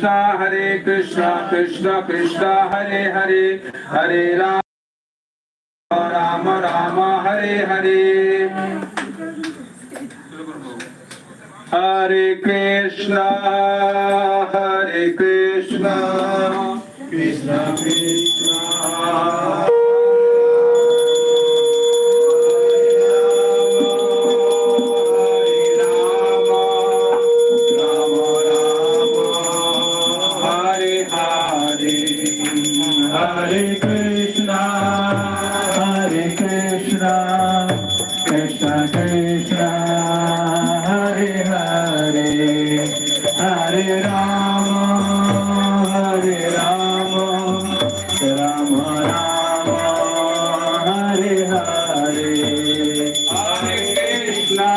Hare Krishna, Krishna Krishna, Hare Hare, Hare Rama, Rama Rama, Hare Hare. Hare Krishna, Hare Krishna, Krishna Krishna. Hare Krishna, Hare Krishna, Krishna Krishna, Hare Hare, Hare Rama, Hare Rama, Rama Rama, Hare Hare. Hare Krishna,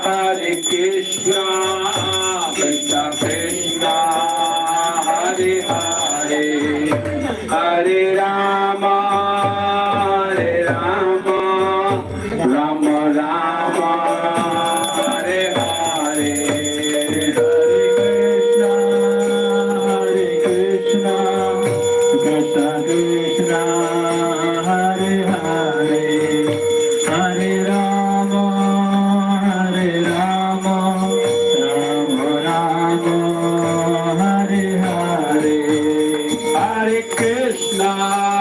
Hare Krishna, Krishna Krishna, Hare Hare. Hare Rama, Hare Rama, Rama Rama, Hare Hare. Hare Krishna, Krishna Krishna, Hare Hare, Hare Rama, Hare Rama, Rama Rama, Hare Hare. Hare Krishna.